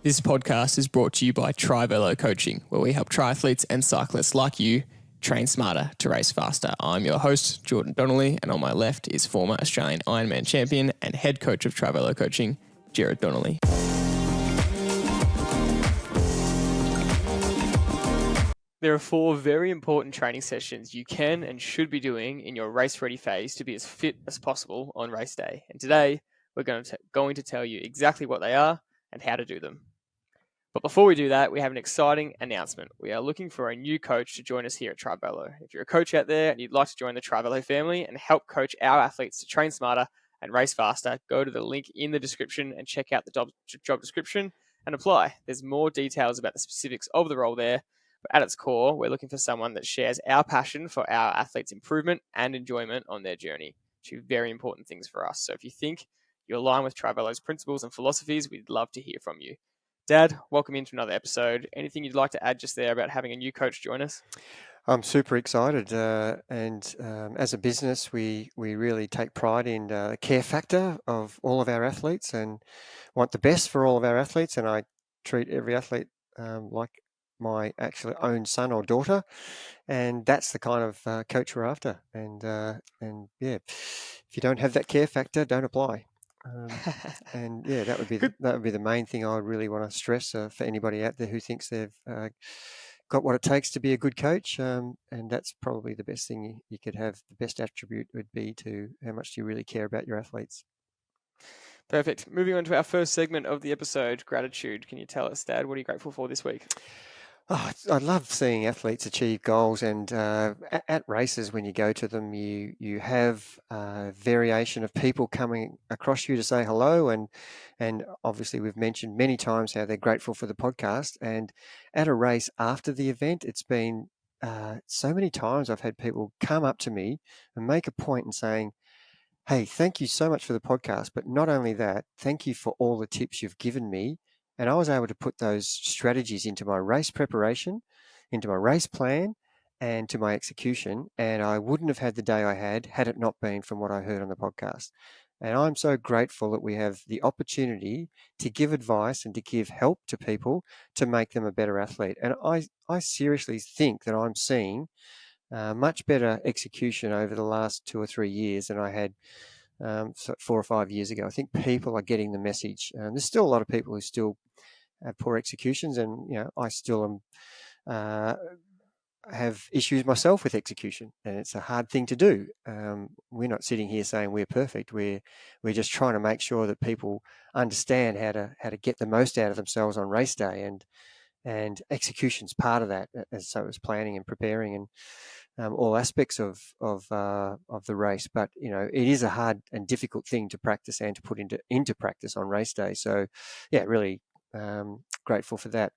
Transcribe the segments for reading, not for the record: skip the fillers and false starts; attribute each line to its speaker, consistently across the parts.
Speaker 1: This podcast is brought to you by Triathlon Coaching, where we help triathletes and cyclists like you train smarter to race faster. I'm your host, Jordan Donnelly, and on my left is former Australian Ironman Champion and head coach of Triathlon Coaching, Gerard Donnelly. There are 4 very important training sessions you can and should be doing in your race-ready phase to be as fit as possible on race day. And today, we're going to tell you exactly what they are and how to do them. But before we do that, we have an exciting announcement. We are looking for a new coach to join us here at Triathlon. If you're a coach out there and you'd like to join the Triathlon family and help coach our athletes to train smarter and race faster, go to the link in the description and check out the job description and apply. There's more details about the specifics of the role there, but at its core, we're looking for someone that shares our passion for our athletes' improvement and enjoyment on their journey. 2 very important things for us. So if you think you align with Triathlon's principles and philosophies, we'd love to hear from you. Dad, welcome into another episode. Anything you'd like to add just there about having a new coach join us?
Speaker 2: I'm super excited, and as a business, we really take pride in the care factor of all of our athletes and want the best for all of our athletes. And I treat every athlete like my actually own son or daughter, and that's the kind of coach we're after. And yeah, if you don't have that care factor, don't apply. And yeah, that would be the main thing I would really want to stress for anybody out there who thinks they've got what it takes to be a good coach. And that's probably the best thing you could have. The best attribute would be to how much do you really care about your athletes.
Speaker 1: Perfect. Moving on to our first segment of the episode, gratitude. Can you tell us, Dad, what are you grateful for this week?
Speaker 2: Oh, I love seeing athletes achieve goals, and at races, when you go to them, you have variation of people coming across you to say hello, and obviously we've mentioned many times how they're grateful for the podcast. And at a race after the event, it's been so many times I've had people come up to me and make a point and saying, "Hey, thank you so much for the podcast, but not only that, thank you for all the tips you've given me." And I was able to put those strategies into my race preparation, into my race plan, and to my execution. And I wouldn't have had the day I had it not been from what I heard on the podcast. And I'm so grateful that we have the opportunity to give advice and to give help to people to make them a better athlete. And I seriously think that I'm seeing much better execution over the last 2 or 3 years than I had 4 or 5 years ago. I think people are getting the message. There's still a lot of people who still have poor executions, and I still have issues myself with execution, and it's a hard thing to do. We're not sitting here saying we're perfect. We're just trying to make sure that people understand how to get the most out of themselves on race day, and execution's part of that. So is planning and preparing and all aspects of the race. But it is a hard and difficult thing to practice and to put into practice on race day. So yeah, really grateful for that.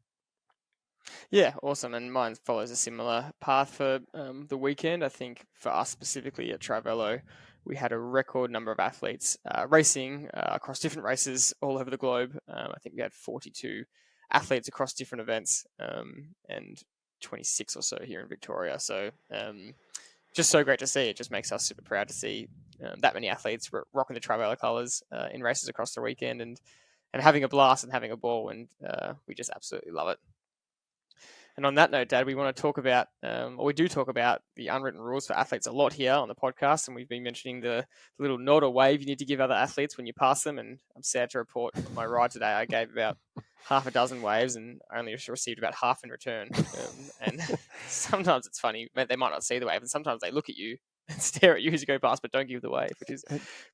Speaker 1: Yeah, awesome. And mine follows a similar path for the weekend. I think for us specifically at Triathlon, we had a record number of athletes racing across different races all over the globe. I think we had 42 athletes across different events, and 26 or so here in Victoria. So just so great to see. It just makes us super proud to see that many athletes rocking the Triathlon colours in races across the weekend and having a blast and having a ball. And we just absolutely love it. And on that note, Dad, we want to talk about, or we do talk about the unwritten rules for athletes a lot here on the podcast. And we've been mentioning the little nod or wave you need to give other athletes when you pass them. And I'm sad to report on my ride today, I gave about half a dozen waves and I only received about half in return. And sometimes it's funny, they might not see the wave, and sometimes they look at you and stare at you as you go past, but don't give the wave, which is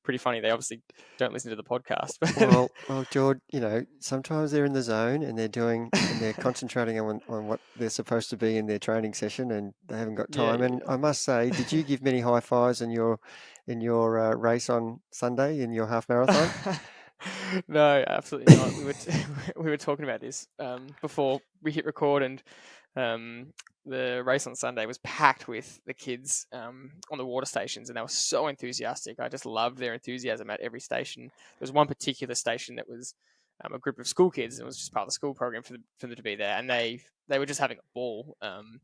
Speaker 1: pretty funny. They obviously don't listen to the podcast.
Speaker 2: Well, George, sometimes they're in the zone and they're concentrating on what they're supposed to be in their training session, and they haven't got time. Yeah. And I must say, did you give many high fives in your race on Sunday in your half marathon?
Speaker 1: No, absolutely not. We were talking about this before we hit record, and the race on Sunday was packed with the kids on the water stations, and they were so enthusiastic. I just loved their enthusiasm at every station. There was one particular station that was a group of school kids, and it was just part of the school program for them to be there, and they were just having a ball, and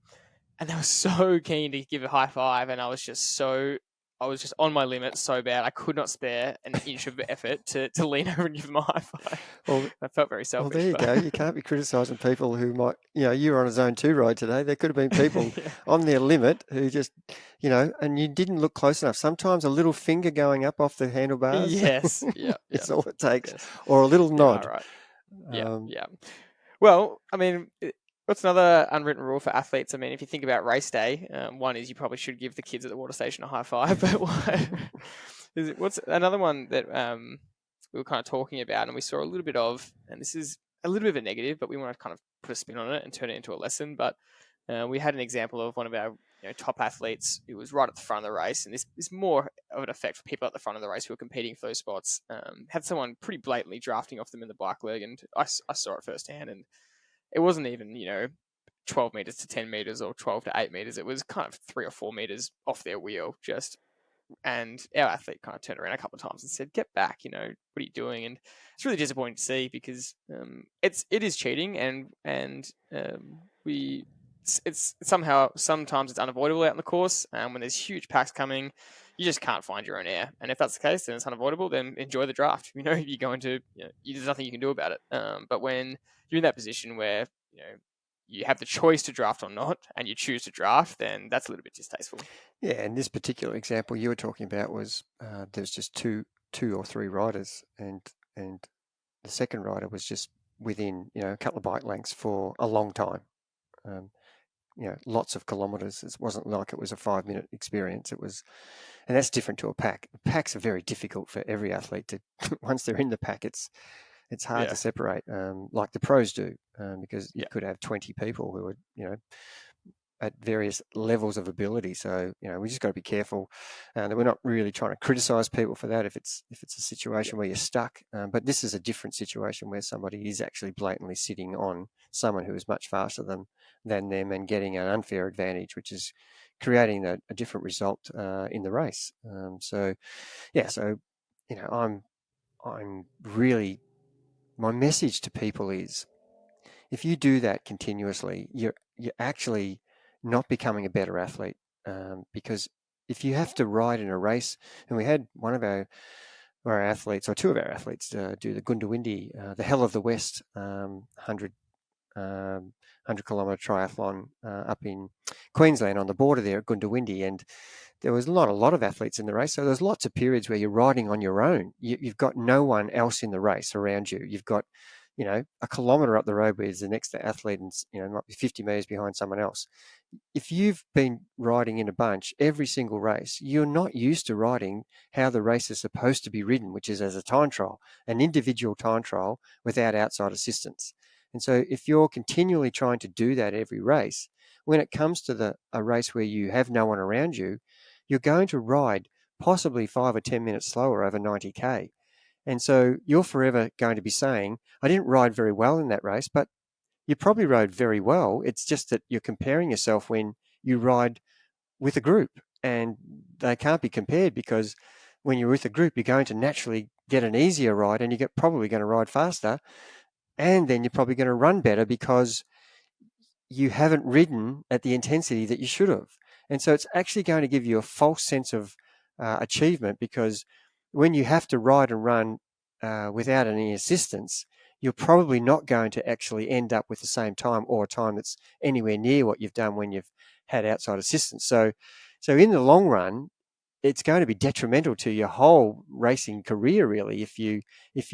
Speaker 1: they were so keen to give a high five, and I was just so I was just on my limit so bad. I could not spare an inch of effort to lean over and give them a high five.
Speaker 2: Well,
Speaker 1: I felt very
Speaker 2: well,
Speaker 1: selfish.
Speaker 2: there you
Speaker 1: but
Speaker 2: go. You can't be criticising people who might, you were on a zone 2 ride today. There could have been people
Speaker 1: yeah.
Speaker 2: on their limit who just, and you didn't look close enough. Sometimes a little finger going up off the handlebars
Speaker 1: Yes. Yeah. Yeah.
Speaker 2: is all it takes,
Speaker 1: Yes.
Speaker 2: or a little
Speaker 1: You are
Speaker 2: nod.
Speaker 1: right. Yeah.
Speaker 2: Um,
Speaker 1: Yeah. Well, I mean, what's another unwritten rule for athletes? I mean, if you think about race day, one is you probably should give the kids at the water station a high five. But what's another one that we were kind of talking about and we saw a little bit of, and this is a little bit of a negative, but we want to kind of put a spin on it and turn it into a lesson. But we had an example of one of our top athletes who was right at the front of the race, and this is more of an effect for people at the front of the race who are competing for those spots. Had someone pretty blatantly drafting off them in the bike leg, and I saw it firsthand, and it wasn't even 12 meters to 10 meters or 12 to 8 meters. It was kind of 3 or 4 meters off their wheel, and our athlete kind of turned around a couple of times and said, "Get back! What are you doing?" And it's really disappointing to see because it is cheating, and we it's sometimes it's unavoidable out in the course. When there's huge packs coming, you just can't find your own air, and if that's the case, then it's unavoidable. Then enjoy the draft. You go into there's nothing you can do about it. But when you're in that position where you have the choice to draft or not, and you choose to draft, then that's a little bit distasteful.
Speaker 2: Yeah, and this particular example you were talking about was there's just two or three riders, and the second rider was just within a couple of bike lengths for a long time. Lots of kilometres. It wasn't like it was a 5-minute experience. It was, and that's different to a pack. Packs are very difficult for every athlete to. Once they're in the pack, it's hard to separate, like the pros do, because you could have 20 people who are at various levels of ability. So we just got to be careful that we're not really trying to criticise people for that if it's a situation where you're stuck. But this is a different situation where somebody is actually blatantly sitting on someone who is much faster than them and getting an unfair advantage, which is creating a different result in the race. So I'm really, my message to people is, if you do that continuously, you're actually not becoming a better athlete, because if you have to ride in a race, and we had one of our athletes, or two of our athletes, do the Gundawindi, the Hell of the West 100 kilometre triathlon up in Queensland on the border there at Gundawindi, and there was not a lot of athletes in the race, so there's lots of periods where you're riding on your own. You've got no one else in the race around you. You've got a kilometre up the road where there's the next athlete and, might be 50 metres behind someone else. If you've been riding in a bunch every single race, you're not used to riding how the race is supposed to be ridden, which is as a time trial, an individual time trial without outside assistance. And so if you're continually trying to do that every race, when it comes to a race where you have no one around you, you're going to ride possibly 5 or 10 minutes slower over 90K. And so you're forever going to be saying, I didn't ride very well in that race, but you probably rode very well. It's just that you're comparing yourself when you ride with a group, and they can't be compared, because when you're with a group, you're going to naturally get an easier ride, and you're probably going to ride faster, and then you're probably going to run better because you haven't ridden at the intensity that you should have. And so it's actually going to give you a false sense of achievement, because when you have to ride and run without any assistance, you're probably not going to actually end up with the same time, or a time that's anywhere near what you've done when you've had outside assistance. So in the long run, it's going to be detrimental to your whole racing career, really, if you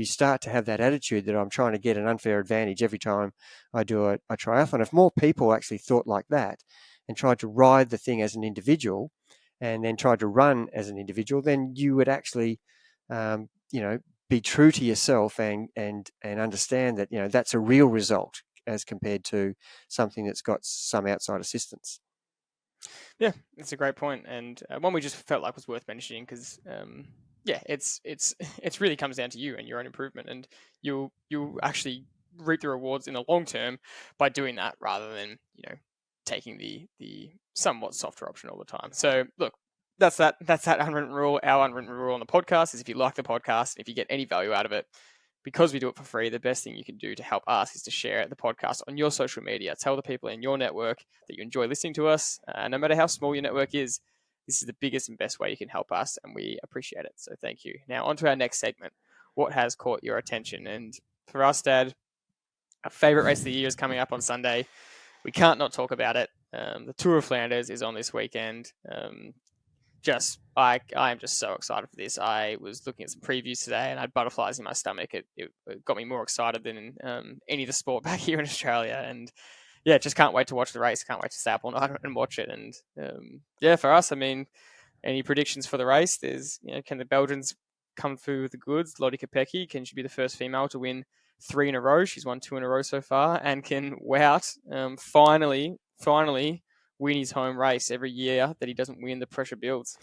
Speaker 2: start to have that attitude that I'm trying to get an unfair advantage every time I do a triathlon. If more people actually thought like that and tried to ride the thing as an individual, and then tried to run as an individual, then you would actually, be true to yourself and understand that that's a real result as compared to something that's got some outside assistance.
Speaker 1: Yeah, it's a great point, and one we just felt like was worth mentioning because, it's really comes down to you and your own improvement, and you'll actually reap the rewards in the long term by doing that, rather than taking the somewhat softer option all the time. So look, that's that unwritten rule. Our unwritten rule on the podcast is, if you like the podcast, if you get any value out of it, because we do it for free, the best thing you can do to help us is to share the podcast on your social media. Tell the people in your network that you enjoy listening to us, no matter how small your network is. This is the biggest and best way you can help us, and we appreciate it. So thank you. Now, on to our next segment. What has caught your attention? And for us, Dad, our favourite race of the year is coming up on Sunday. We can't not talk about it. The Tour of Flanders is on this weekend. I am just so excited for this. I was looking at some previews today and I had butterflies in my stomach. It got me more excited than any of the sport back here in Australia. And yeah, just can't wait to watch the race. Can't wait to stay up all night and watch it. And yeah, for us, I mean, any predictions for the race? There's, can the Belgians come through with the goods? Lottie Kopecky, can she be the first female to win 3 in a row? She's won 2 in a row so far. And can Wout finally win his home race every year that he doesn't win? The pressure builds.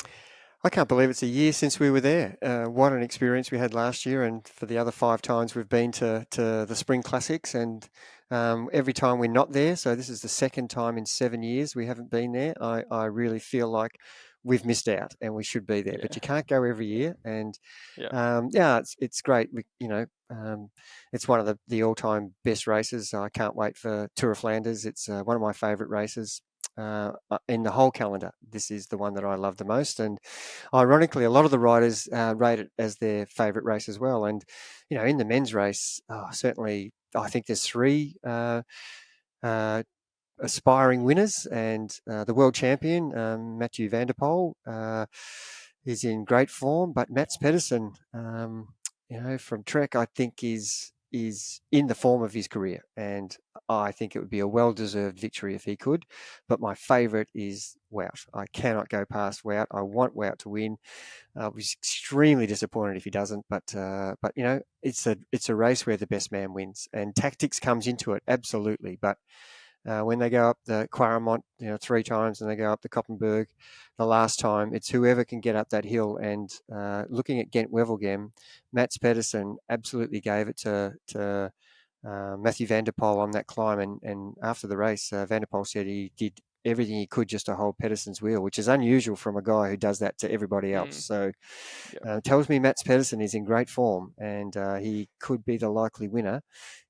Speaker 2: I can't believe it's a year since we were there. What an experience we had last year, and for the other 5 times we've been to the Spring Classics, and every time we're not there, so this is the second time in 7 years we haven't been there. I really feel like we've missed out and we should be there, but you can't go every year. And it's great. It's one of the all-time best races. I can't wait for Tour of Flanders. It's one of my favourite races in the whole calendar. This is the one that I love the most, and ironically, a lot of the riders rate it as their favourite race as well. And in the men's race, certainly, I think there's 3 aspiring winners, and the world champion Mathieu van der Poel is in great form, but Mats Pedersen, from Trek, I think is in the form of his career, and I think it would be a well-deserved victory if he could. But my favourite is Wout. I cannot go past Wout. I want Wout to win. I was extremely disappointed if he doesn't, but it's a race where the best man wins, and tactics comes into it, absolutely. But when they go up the Quaremont, 3 times, and they go up the Koppenberg the last time, it's whoever can get up that hill. And looking at Ghent-Wevelgem, Mats Pedersen absolutely gave it to Mathieu van der Poel on that climb. And after the race, van der Poel said he did everything he could just to hold Pedersen's wheel, which is unusual from a guy who does that to everybody else. So tells me Mats Pedersen is in great form, and he could be the likely winner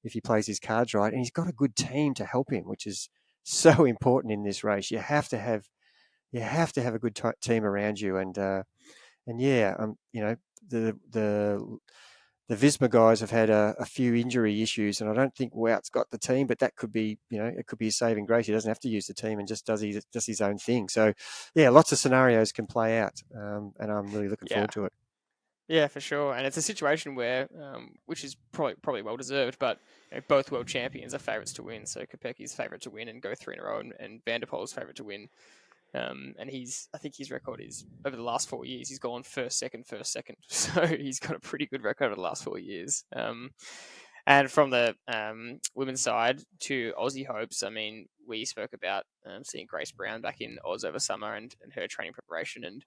Speaker 2: if he plays his cards right. And he's got a good team to help him, which is so important in this race. You have to have a good team around you. And the Visma guys have had a few injury issues, and I don't think Wout's got the team, but that could be, it could be a saving grace. He doesn't have to use the team and just does his own thing. So, yeah, lots of scenarios can play out, and I'm really looking forward to it.
Speaker 1: Yeah, for sure. And it's a situation where, which is probably well deserved, but both world champions are favourites to win. So Kopecky's favourite to win and go 3 in a row, and Van der Poel's favourite to win. And I think his record is over the last 4 years, he's gone first, second. So he's got a pretty good record over the last 4 years. And from the women's side to Aussie hopes, I mean, we spoke about seeing Grace Brown back in Oz over summer and her training preparation. And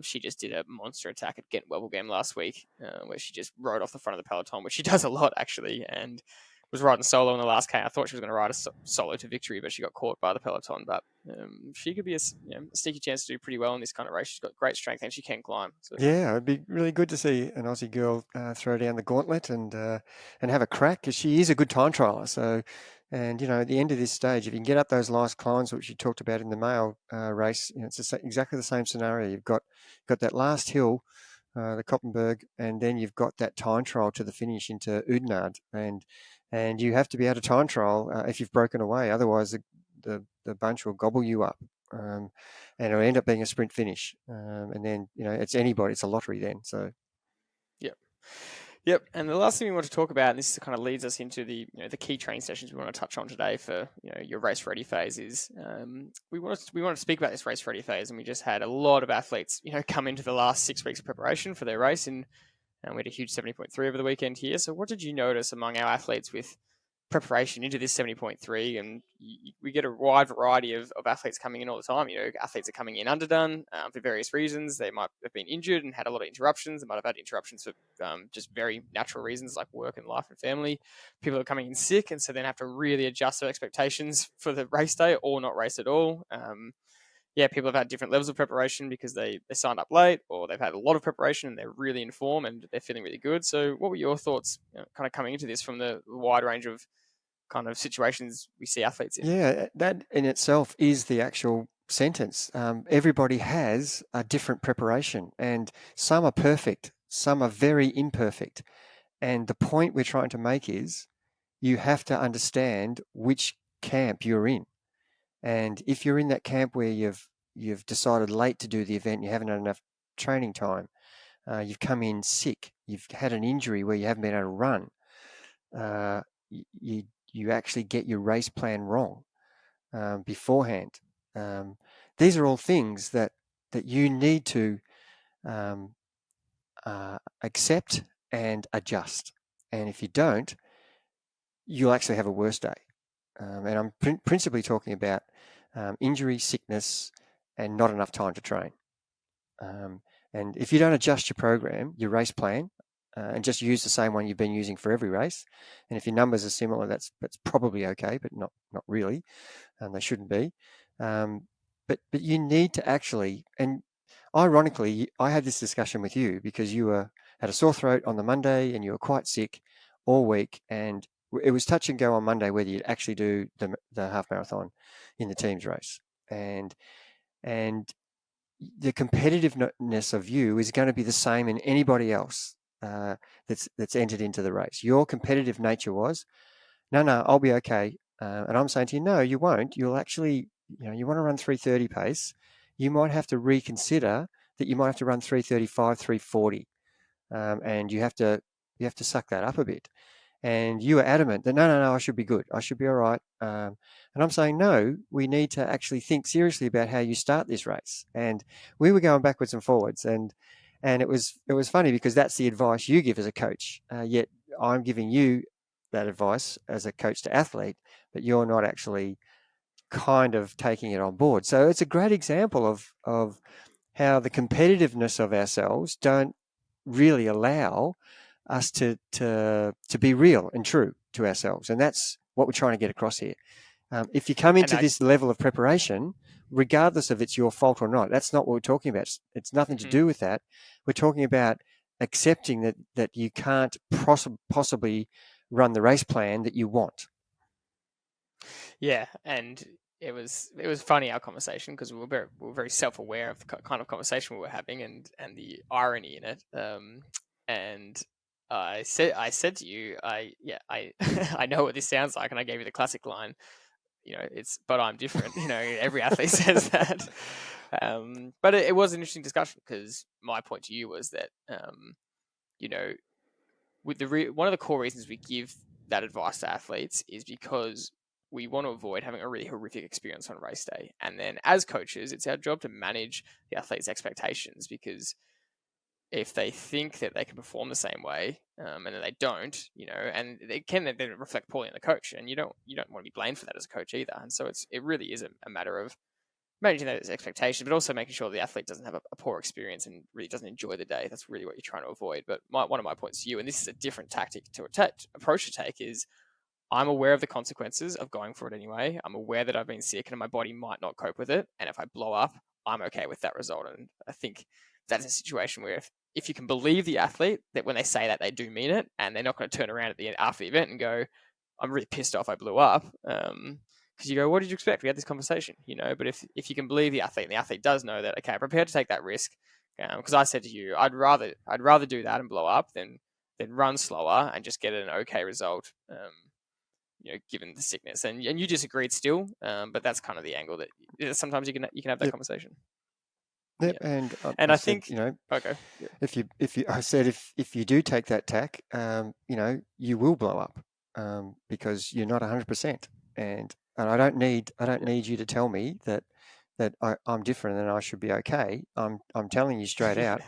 Speaker 1: she just did a monster attack at Ghent-Wevelgem last week, where she just rode off the front of the peloton, which she does a lot, actually, and was riding solo in the last K. I thought she was going to ride a solo to victory, but she got caught by the peloton. But she could be a sneaky chance to do pretty well in this kind of race. She's got great strength and she can climb. So.
Speaker 2: Yeah, it'd be really good to see an Aussie girl throw down the gauntlet and have a crack, because she is a good time trialer. So, and at the end of this stage, if you can get up those last climbs, which you talked about in the male race, it's exactly the same scenario. You've got that last hill, the Koppenberg, and then you've got that time trial to the finish into Oudenaarde, and you have to be able to time trial if you've broken away. Otherwise, the bunch will gobble you up, and it'll end up being a sprint finish. And then it's anybody. It's a lottery then. So,
Speaker 1: Yep. And the last thing we want to talk about, and this kind of leads us into the the key training sessions we want to touch on today for your race ready phase, is we want to speak about this race ready phase, and we just had a lot of athletes come into the last 6 weeks of preparation for their race, and we had a huge 70.3 over the weekend here. So what did you notice among our athletes with preparation into this 70.3? And we get a wide variety of athletes coming in all the time. Athletes are coming in underdone for various reasons. They might have been injured and had a lot of interruptions. They might have had interruptions for just very natural reasons like work and life and family. People are coming in sick, and so then have to really adjust their expectations for the race day or not race at all. People have had different levels of preparation because they signed up late, or they've had a lot of preparation and they're really in form and they're feeling really good. So what were your thoughts kind of coming into this from the wide range of kind of situations we see athletes in?
Speaker 2: Yeah, that in itself is the actual sentence. Everybody has a different preparation, and some are perfect, some are very imperfect. And the point we're trying to make is you have to understand which camp you're in. And if you're in that camp where you've decided late to do the event, you haven't had enough training time, you've come in sick, you've had an injury where you haven't been able to run, you actually get your race plan wrong beforehand. These are all things that you need to accept and adjust. And if you don't, you'll actually have a worse day. And I'm principally talking about injury, sickness, and not enough time to train. And if you don't adjust your program, your race plan, and just use the same one you've been using for every race, and if your numbers are similar, that's probably okay, but not really, and they shouldn't be. But you need to actually, and ironically, I had this discussion with you because you had a sore throat on the Monday and you were quite sick all week, and it was touch and go on Monday whether you'd actually do the half marathon in the teams race, and the competitiveness of you is going to be the same in anybody else that's entered into the race. Your competitive nature was, no, I'll be okay. And I'm saying to you, no, you won't. You'll actually, you want to run 3:30 pace. You might have to reconsider that. You might have to run 3:35, 3:40, and you have to suck that up a bit. And you were adamant that no, I should be good. I should be all right. And I'm saying, no, we need to actually think seriously about how you start this race. And we were going backwards and forwards, and it was funny because that's the advice you give as a coach. Yet I'm giving you that advice as a coach to athlete, but you're not actually kind of taking it on board. So it's a great example of how the competitiveness of ourselves don't really allow us to be real and true to ourselves. And that's what we're trying to get across here. If you come into this level of preparation, regardless of it's your fault or not, that's not what we're talking about. It's nothing to do with that. We're talking about accepting that you can't possibly run the race plan that you want.
Speaker 1: Yeah, and it was funny, our conversation, because we were very self-aware of the kind of conversation we were having and the irony in it. And I said to you, I I know what this sounds like, and I gave you the classic line, but I'm different. Every athlete says that. But it was an interesting discussion because my point to you was that with one of the core reasons we give that advice to athletes is because we want to avoid having a really horrific experience on race day. And then as coaches, it's our job to manage the athlete's expectations, because if they think that they can perform the same way, and then they don't, and it can then reflect poorly on the coach, and you don't want to be blamed for that as a coach either. And so it really is a matter of managing those expectations, but also making sure the athlete doesn't have a poor experience and really doesn't enjoy the day. That's really what you're trying to avoid. But one of my points to you, and this is a different tactic to approach to take, is I'm aware of the consequences of going for it anyway. I'm aware that I've been sick and my body might not cope with it. And if I blow up, I'm okay with that result. And I think that's a situation where if you can believe the athlete that when they say that, they do mean it, and they're not going to turn around after the event and go, I'm really pissed off I blew up. Because you go, what did you expect? We had this conversation, But if you can believe the athlete, and the athlete does know that, okay, I'm prepared to take that risk. Because I said to you, I'd rather do that and blow up than run slower and just get an okay result. Given the sickness, and you disagreed still, but that's kind of the angle that sometimes you can have that conversation.
Speaker 2: Yep. Yeah.
Speaker 1: And I think
Speaker 2: okay. If you do take that tack, you will blow up because you're not 100%, and I don't need you to tell me that I'm different and I should be okay. I'm telling you straight out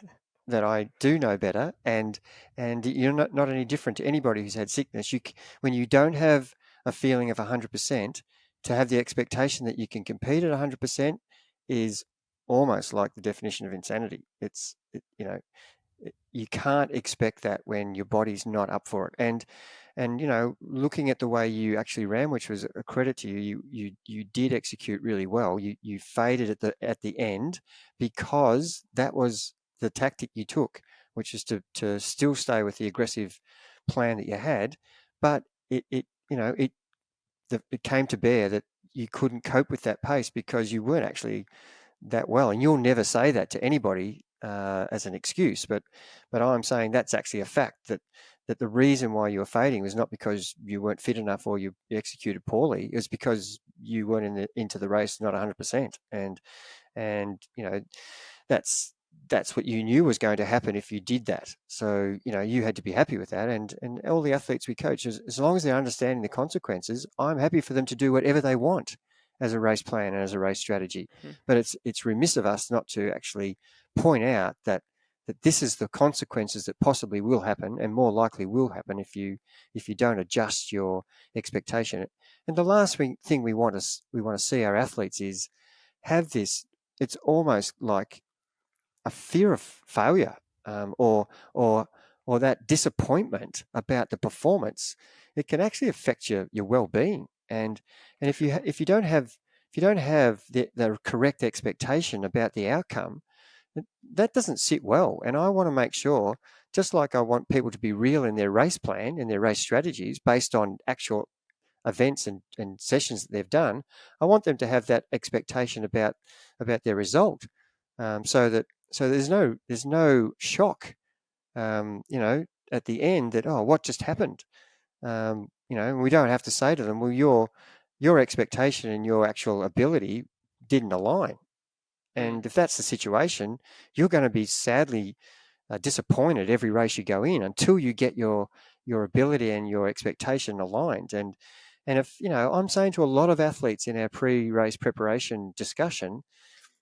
Speaker 2: that I do know better, and you're not any different to anybody who's had sickness. When you don't have a feeling of 100%, to have the expectation that you can compete at 100% is almost like the definition of insanity. You can't expect that when your body's not up for it. And looking at the way you actually ran, which was a credit to you, you did execute really well. You faded at the end because that was the tactic you took, which is to still stay with the aggressive plan that you had, but it came to bear that you couldn't cope with that pace because you weren't actually that well. And you'll never say that to anybody as an excuse, but I'm saying that's actually a fact, that the reason why you were fading was not because you weren't fit enough or you executed poorly. It was because you weren't into the race not 100%. And that's what you knew was going to happen if you did that. So you had to be happy with that. And all the athletes we coach, as long as they're understanding the consequences, I'm happy for them to do whatever they want as a race plan and as a race strategy. But it's remiss of us not to actually point out that this is the consequences that possibly will happen and more likely will happen if you don't adjust your expectation. And the last thing we want to see our athletes is have this. It's almost like a fear of failure, or that disappointment about the performance. It can actually affect your well-being. And if you don't have the correct expectation about the outcome, that doesn't sit well. And I want to make sure, just like I want people to be real in their race plan and their race strategies based on actual events and sessions that they've done, I want them to have that expectation about their result, so there's no shock, at the end that, oh, what just happened? And we don't have to say to them, well, your expectation and your actual ability didn't align. And if that's the situation, you're going to be sadly disappointed every race you go in until you get your ability and your expectation aligned. And if I'm saying to a lot of athletes in our pre-race preparation discussion,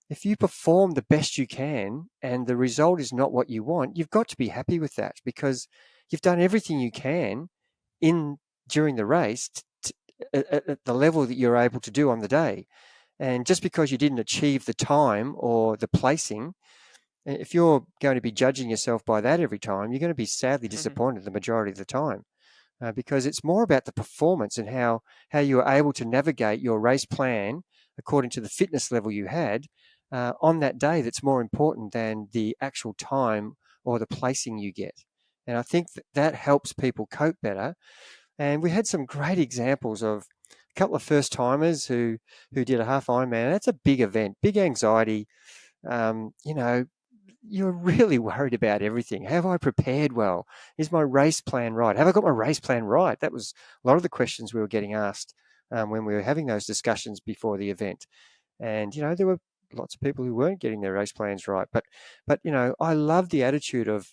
Speaker 2: if you perform the best you can and the result is not what you want, you've got to be happy with that, because you've done everything you can during the race at the level that you're able to do on the day. And just because you didn't achieve the time or the placing, if you're going to be judging yourself by that every time, you're going to be sadly disappointed the majority of the time, because it's more about the performance and how you were able to navigate your race plan according to the fitness level you had on that day that's more important than the actual time or the placing you get. And I think that helps people cope better. And we had some great examples of a couple of first timers who did a half Ironman. That's a big event, big anxiety. You're really worried about everything. Have I prepared well? Is my race plan right? Have I got my race plan right? That was a lot of the questions we were getting asked when we were having those discussions before the event. And there were lots of people who weren't getting their race plans right. But I love the attitude of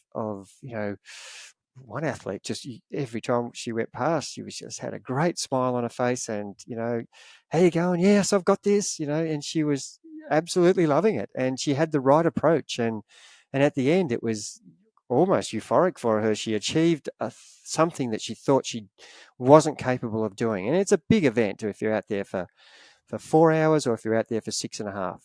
Speaker 2: one athlete. Just every time she went past, she just had a great smile on her face, and how you going? Yes, I've got this. And she was absolutely loving it, and she had the right approach, and at the end it was almost euphoric for her. She achieved something that she thought she wasn't capable of doing. And it's a big event if you're out there for 4 hours or if you're out there for 6.5.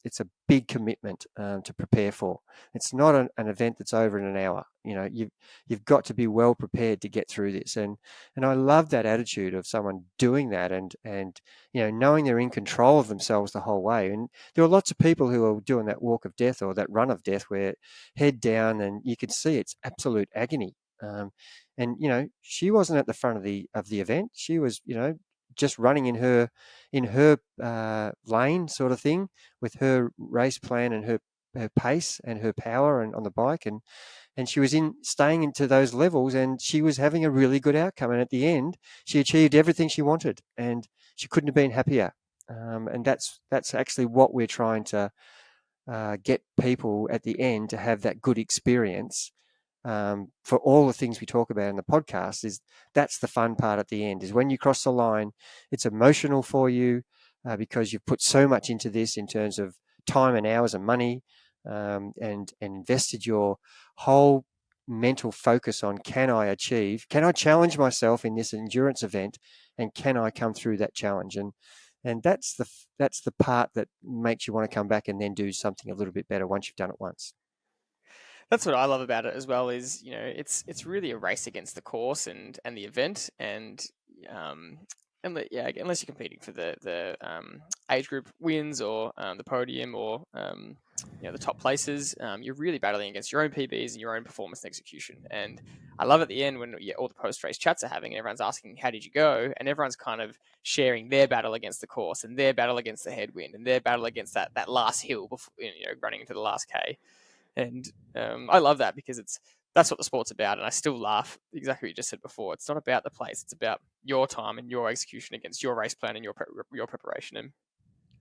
Speaker 2: It's a big commitment to prepare for. It's not an event that's over in an hour. You've got to be well prepared to get through this. And I love that attitude of someone doing that and knowing they're in control of themselves the whole way. And there are lots of people who are doing that walk of death or that run of death where head down, and you can see it's absolute agony. And she wasn't at the front of the event. She was just running in her lane sort of thing, with her race plan and her pace and her power and on the bike, and she was staying into those levels, and she was having a really good outcome. And at the end, she achieved everything she wanted, and she couldn't have been happier. And that's actually what we're trying to get people at the end to have that good experience. For all the things we talk about in the podcast, that's the fun part at the end, is when you cross the line. It's emotional for you because you've put so much into this in terms of time and hours and money, and invested your whole mental focus on, can I challenge myself in this endurance event, and can I come through that challenge? And that's the part that makes you want to come back and then do something a little bit better once you've done it once.
Speaker 1: That's what I love about it as well, is it's really a race against the course and the event. And unless you're competing for the age group wins or the podium or the top places, you're really battling against your own PBs and your own performance and execution. And I love at the end when all the post-race chats are having, and everyone's asking, how did you go? And everyone's kind of sharing their battle against the course and their battle against the headwind and their battle against that last hill before running into the last K. And I love that because that's what the sport's about. And I still laugh exactly what you just said before. It's not about the place. It's about your time and your execution against your race plan and your preparation. And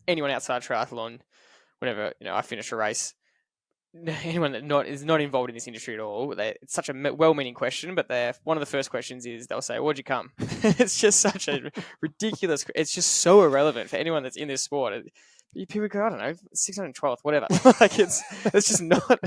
Speaker 1: anyone outside triathlon, whenever I finish a race, anyone that is not involved in this industry at all, it's such a well-meaning question, but one of the first questions is they'll say, "Where'd you come?" It's just such a ridiculous. It's just so irrelevant for anyone that's in this sport. People go, I don't know, 612th, whatever. Like it's just not.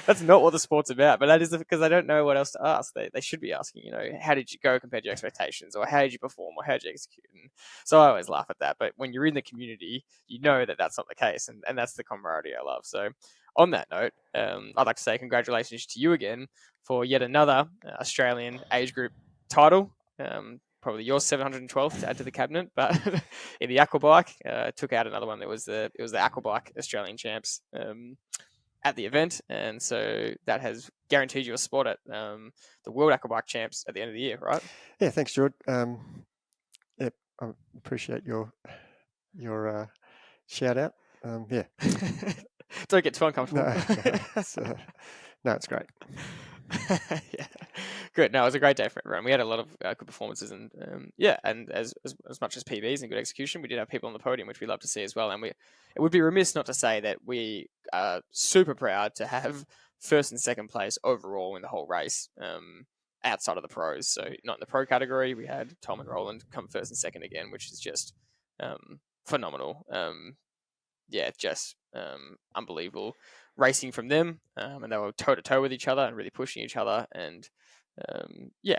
Speaker 1: That's not what the sport's about. But that is because they don't know what else to ask. They should be asking, how did you go compared to your expectations, or how did you perform, or how did you execute? And so I always laugh at that. But when you're in the community, you know that that's not the case, and that's the camaraderie I love. So on that note, I'd like to say congratulations to you again for yet another Australian age group title. Probably your 712th to add to the cabinet, but in the aquabike, took out another one. It was the aquabike Australian champs at the event, and so that has guaranteed you a spot at the World Aquabike Champs at the end of the year, right?
Speaker 2: Yeah, thanks, Jordy. I appreciate your shout out. Yeah.
Speaker 1: Don't get too uncomfortable.
Speaker 2: No, it's great.
Speaker 1: Yeah, good. No, it was a great day for everyone. We had a lot of good performances, and and as much as PBs and good execution, we did have people on the podium, which we love to see as well. And it would be remiss not to say that we are super proud to have first and second place overall in the whole race. Outside of the pros, so not in the pro category, we had Tom and Roland come first and second again, which is just phenomenal. Just unbelievable racing from them, and they were toe to toe with each other and really pushing each other. And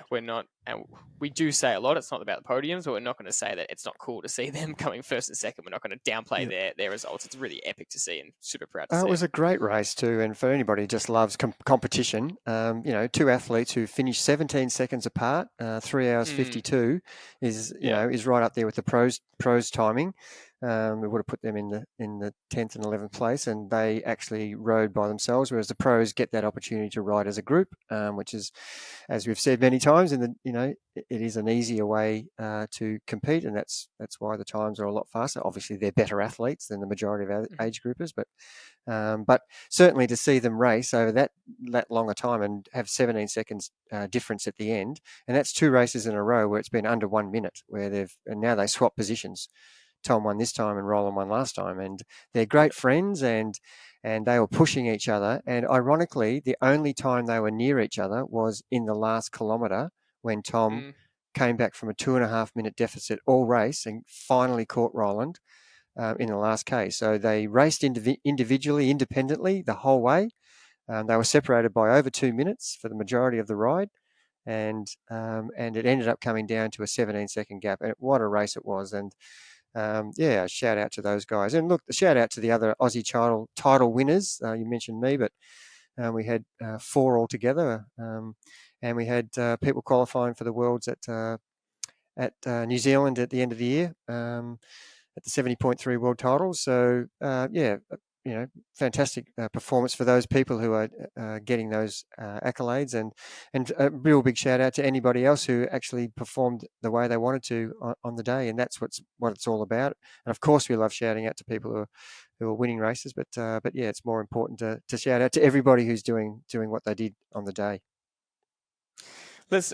Speaker 1: we're not, and we do say a lot, it's not about the podiums, but we're not going to say that it's not cool to see them coming first and second. We're not going to downplay their results. It's really epic to see and super proud to see.
Speaker 2: It was a great race too, and for anybody who just loves competition, two athletes who finished 17 seconds apart, 3 hours 52 is right up there with the pros timing. We would have put them in the 10th and 11th place, and they actually rode by themselves, whereas the pros get that opportunity to ride as a group, which is, as we've said many times, it is an easier way to compete, and that's why the times are a lot faster. Obviously, they're better athletes than the majority of age groupers, but certainly to see them race over that longer time and have 17 seconds difference at the end, and that's 2 races in a row where it's been under 1 minute, and now they swap positions. Tom won this time and Roland won last time, and they're great friends, and they were pushing each other. And ironically, the only time they were near each other was in the last kilometre when Tom came back from a 2.5 minute deficit all race and finally caught Roland in the last K. So they raced individually, independently the whole way. They were separated by over 2 minutes for the majority of the ride, and it ended up coming down to a 17-second gap. And what a race it was! And shout out to those guys. And look, shout out to the other Aussie title winners. You mentioned me, but we had 4 altogether, and we had people qualifying for the Worlds at New Zealand at the end of the year at the 70.3 world titles. So fantastic performance for those people who are getting those accolades, and a real big shout out to anybody else who actually performed the way they wanted to on the day, and that's what it's all about. And of course, we love shouting out to people who are winning races, but it's more important to shout out to everybody who's doing what they did on the day.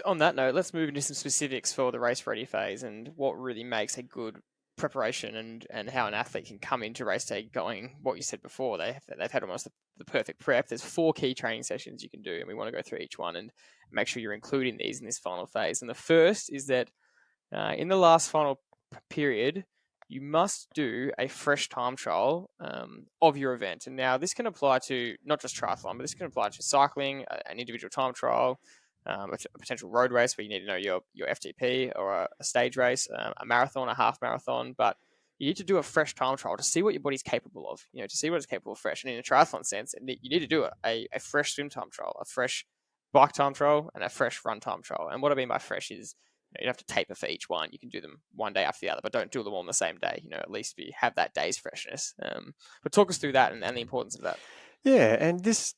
Speaker 1: On that note, let's move into some specifics for the race ready phase and what really makes a good preparation and how an athlete can come into race day going what you said before. They've had almost the perfect prep. There's 4 key training sessions you can do, and we want to go through each one and make sure you're including these in this final phase. And the first is that in the last final period, you must do a fresh time trial of your event. And now this can apply to not just triathlon, but this can apply to cycling, an individual time trial, a potential road race where you need to know your FTP, or a stage race, a marathon, a half marathon. But you need to do a fresh time trial to see what your body's capable of, to see what it's capable of fresh. And in a triathlon sense, you need to do a fresh swim time trial, a fresh bike time trial, and a fresh run time trial. And what I mean by fresh is, you have to taper for each one. You can do them one day after the other, but don't do them all on the same day. At least we have that day's freshness. But talk us through that and the importance of that.
Speaker 2: Yeah, and this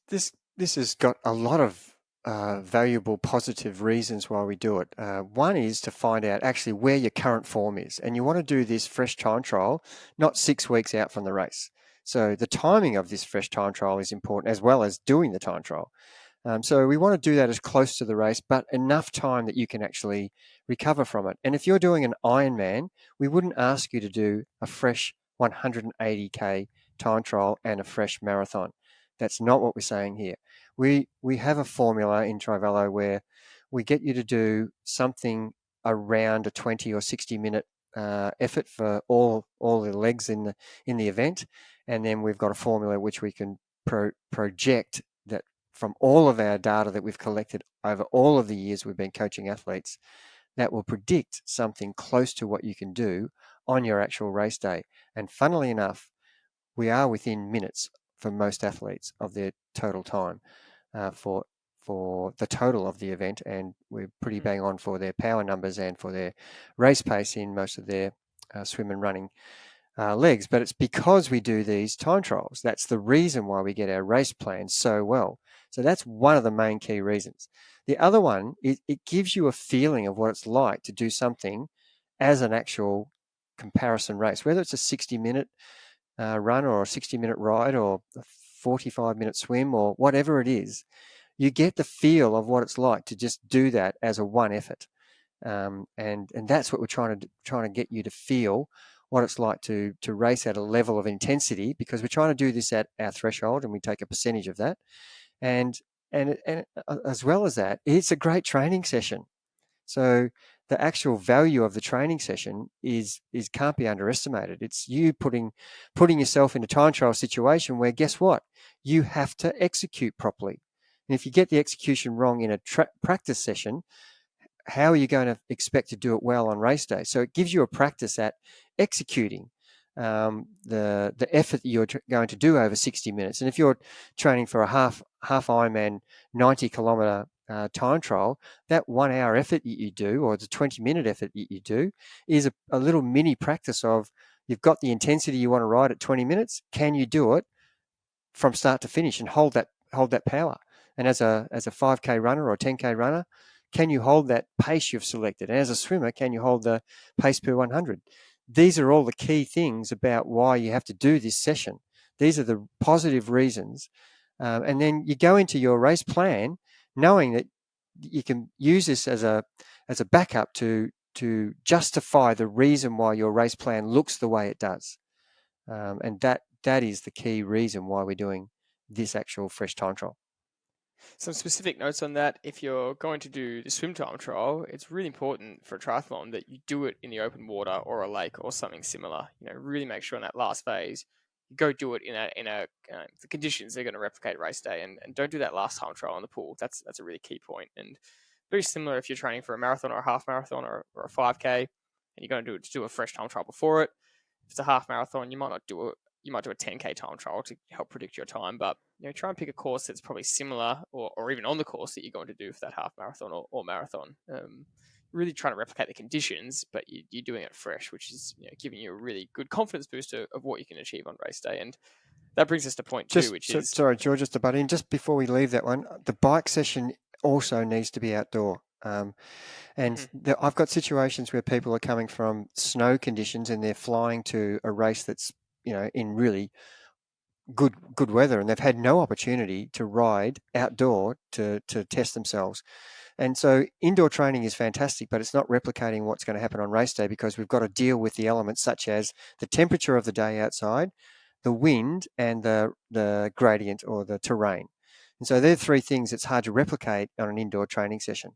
Speaker 2: has got a lot of valuable positive reasons why we do it. One is to find out actually where your current form is, and you want to do this fresh time trial not 6 weeks out from the race. So the timing of this fresh time trial is important, as well as doing the time trial. So we want to do that as close to the race, but enough time that you can actually recover from it. And if you're doing an Ironman, we wouldn't ask you to do a fresh 180k time trial and a fresh marathon. That's not what we're saying here. We have a formula in Trivelo where we get you to do something around a 20 or 60 minute effort for all the legs in the event, and then we've got a formula which we can project that from all of our data that we've collected over all of the years we've been coaching athletes, that will predict something close to what you can do on your actual race day. And funnily enough, we are within minutes for most athletes of their total time for the total of the event, and we're pretty bang on for their power numbers and for their race pace in most of their swim and running legs. But it's because we do these time trials. That's the reason why we get our race plans so well. So that's one of the main key reasons. The other one is it gives you a feeling of what it's like to do something as an actual comparison race, whether it's a 60-minute run or a 60-minute ride or a 45-minute swim or whatever it is. You get the feel of what it's like to just do that as a one effort. And that's what we're trying to get you to feel what it's like to race at a level of intensity, because we're trying to do this at our threshold and we take a percentage of that. And as well as that, it's a great training session. So the actual value of the training session is can't be underestimated. It's you putting yourself in a time trial situation where, guess what? You have to execute properly. And if you get the execution wrong in a practice session, how are you going to expect to do it well on race day? So it gives you a practice at executing the effort that you're going to do over 60 minutes. And if you're training for a half Ironman 90-kilometer time trial, that 1 hour effort that you do, or the 20-minute effort that you do, is a little mini practice of, you've got the intensity you want to ride at 20 minutes. Can you do it from start to finish and hold that power? And as a 5K runner or a 10K runner, can you hold that pace you've selected? And as a swimmer, can you hold the pace per 100? These are all the key things about why you have to do this session. These are the positive reasons. And then you go into your race plan knowing that you can use this as a backup to justify the reason why your race plan looks the way it does. And that is the key reason why we're doing this actual fresh time trial.
Speaker 1: Some specific notes on that: if you're going to do the swim time trial, it's really important for a triathlon that you do it in the open water or a lake or something similar. Really make sure in that last phase you go do it in the conditions they're going to replicate race day, and don't do that last time trial in the pool. That's a really key point. And very similar if you're training for a marathon or a half marathon or a 5K, and you're going to do a fresh time trial before it. If it's a half marathon, you might not do it. You might do a 10K time trial to help predict your time, but try and pick a course that's probably similar or even on the course that you're going to do for that half marathon or marathon. Really trying to replicate the conditions, but you're doing it fresh, which is giving you a really good confidence booster of what you can achieve on race day. And that brings us to point two, which is...
Speaker 2: Sorry, George, just to butt in, just before we leave that one, the bike session also needs to be outdoor. I've got situations where people are coming from snow conditions and they're flying to a race that's in really good weather, and they've had no opportunity to ride outdoor to test themselves. And so indoor training is fantastic, but it's not replicating what's going to happen on race day, because we've got to deal with the elements such as the temperature of the day outside, the wind, and the gradient or the terrain. And so they're three things that's hard to replicate on an indoor training session.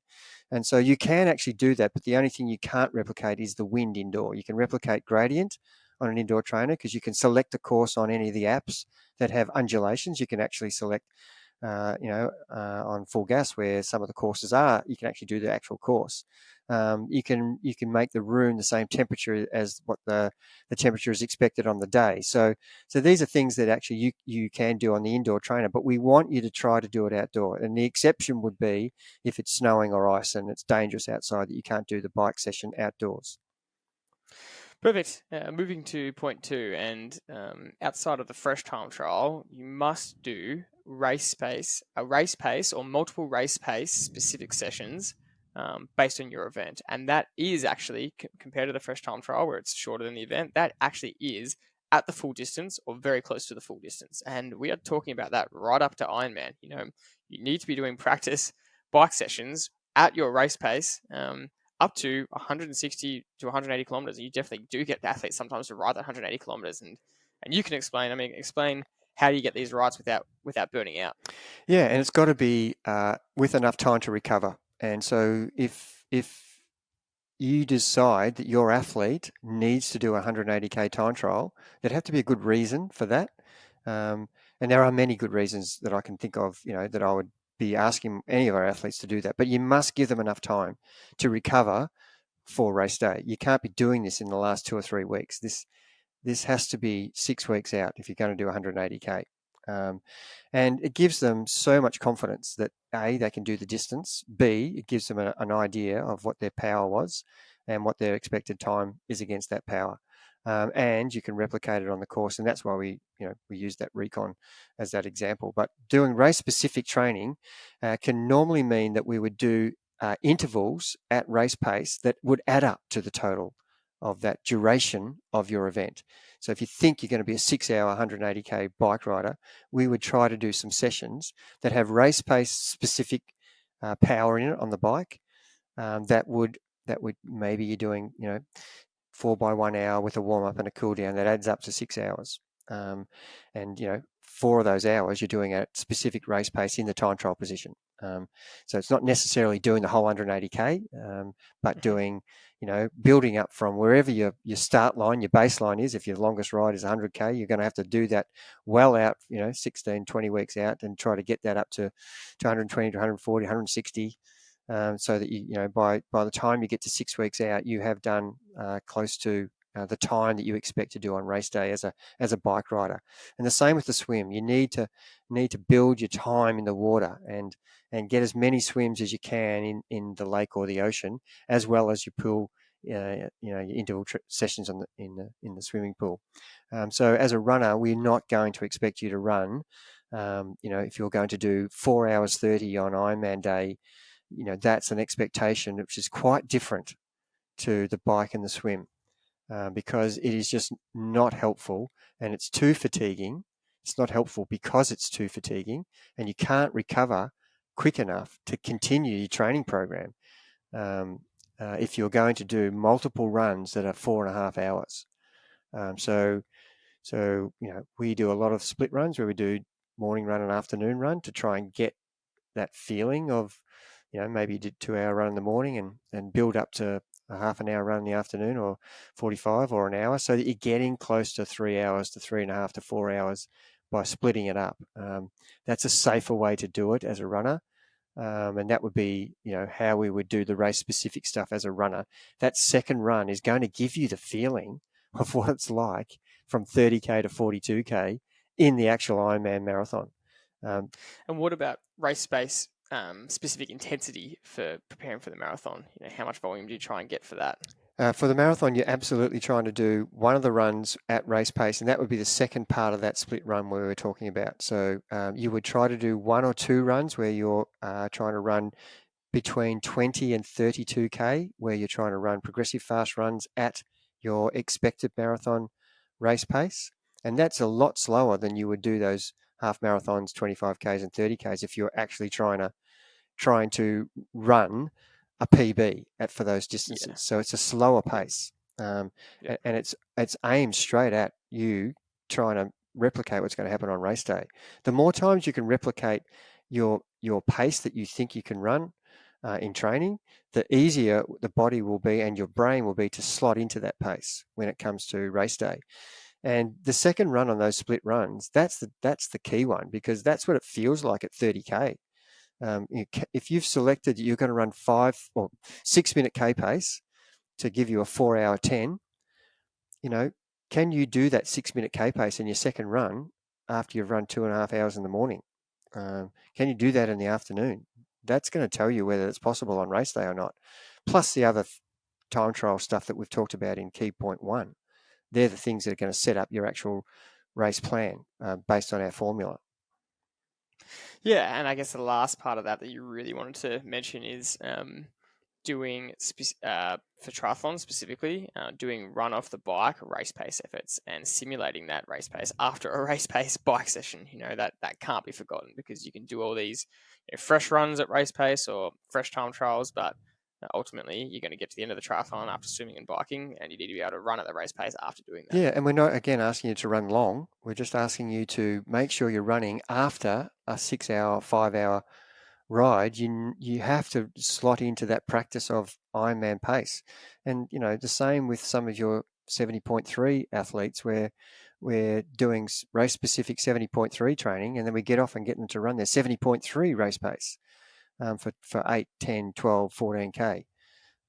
Speaker 2: And so you can actually do that, but the only thing you can't replicate is the wind indoor. You can replicate gradient on an indoor trainer because you can select a course on any of the apps that have undulations. You can actually select, on full gas where some of the courses are, you can actually do the actual course. you can make the room the same temperature as what the temperature is expected on the day. So these are things that actually you can do on the indoor trainer, but we want you to try to do it outdoor. And the exception would be if it's snowing or ice and it's dangerous outside, that you can't do the bike session outdoors.
Speaker 1: Perfect. Moving to point 2, and outside of the fresh time trial, you must do a race pace or multiple race pace specific sessions based on your event. And that is actually, compared to the fresh time trial where it's shorter than the event, that actually is at the full distance or very close to the full distance. And we are talking about that right up to Ironman. You need to be doing practice bike sessions at your race pace. Up to 160 to 180 kilometers. You definitely do get the athletes sometimes to ride that 180 kilometers, and you can explain how do you get these rides without burning out.
Speaker 2: Yeah, and it's got to be with enough time to recover. And so if you decide that your athlete needs to do a 180k time trial, there'd have to be a good reason for that. And there are many good reasons that I can think of, that I would be asking any of our athletes to do that. But you must give them enough time to recover for race day. You can't be doing this in the last 2 or 3 weeks. This has to be 6 weeks out if you're going to do 180k. And it gives them so much confidence that A, they can do the distance. B, it gives them an idea of what their power was and what their expected time is against that power. And you can replicate it on the course, and that's why we use that recon as that example. But doing race-specific training can normally mean that we would do intervals at race pace that would add up to the total of that duration of your event. So if you think you're going to be a 6-hour 180k bike rider, we would try to do some sessions that have race pace specific power in it on the bike. That would maybe you're doing 4 by 1 hour with a warm up and a cool down that adds up to 6 hours. And 4 of those hours you're doing at specific race pace in the time trial position. So it's not necessarily doing the whole 180k, but doing, building up from wherever your start line, your baseline is. If your longest ride is 100k, you're going to have to do that well out, 16, 20 weeks out, and try to get that up to 120 to 140, 160. So that by the time you get to 6 weeks out, you have done close to the time that you expect to do on race day as a bike rider. And the same with the swim. You need to build your time in the water and get as many swims as you can in the lake or the ocean, as well as your pool, your interval sessions in the swimming pool. So as a runner, we're not going to expect you to run. If you're going to do 4 hours 30 on Ironman day, that's an expectation which is quite different to the bike and the swim, because it is just not helpful, and it's too fatiguing. It's not helpful because it's too fatiguing, and you can't recover quick enough to continue your training program if you're going to do multiple runs that are 4.5 hours. So we do a lot of split runs where we do morning run and afternoon run to try and get that feeling of, maybe you did 2-hour run in the morning and build up to a half an hour run in the afternoon, or 45 or an hour, so that you're getting close to 3 hours to 3.5 to 4 hours by splitting it up. That's a safer way to do it as a runner. And that would be, how we would do the race specific stuff as a runner. That second run is going to give you the feeling of what it's like from 30k to 42k in the actual Ironman marathon.
Speaker 1: And what about race space specific intensity for preparing for the marathon? How much volume do you try and get for that?
Speaker 2: For the marathon, you're absolutely trying to do one of the runs at race pace, and that would be the second part of that split run we were talking about. So you would try to do 1 or 2 runs where you're trying to run between 20 and 32k, where you're trying to run progressive fast runs at your expected marathon race pace. And that's a lot slower than you would do those half marathons, 25Ks and 30Ks, if you're actually trying to run a PB for those distances. Yeah. So it's a slower pace, and it's aimed straight at you trying to replicate what's going to happen on race day. The more times you can replicate your pace that you think you can run in training, the easier the body will be and your brain will be to slot into that pace when it comes to race day. And the second run on those split runs, that's the key one, because that's what it feels like at 30k. If you've selected that you're going to run 5 or 6 minute K pace to give you a 4-hour 10, can you do that 6 minute K pace in your second run after you've run 2.5 hours in the morning? Can you do that in the afternoon? That's going to tell you whether it's possible on race day or not. Plus the other time trial stuff that we've talked about in key point 1. They're the things that are going to set up your actual race plan based on our formula.
Speaker 1: Yeah, and I guess the last part of that you really wanted to mention is doing for triathlon specifically, doing run off the bike race pace efforts and simulating that race pace after a race pace bike session. That can't be forgotten, because you can do all these fresh runs at race pace or fresh time trials, but ultimately you're going to get to the end of the triathlon after swimming and biking, and you need to be able to run at the race pace after doing that.
Speaker 2: Yeah, and we're not, again, asking you to run long. We're just asking you to make sure you're running after a 6-hour, 5-hour ride. You have to slot into that practice of Ironman pace. And, the same with some of your 70.3 athletes, where we're doing race-specific 70.3 training, and then we get off and get them to run their 70.3 race pace for 8, 10, 12, 14K.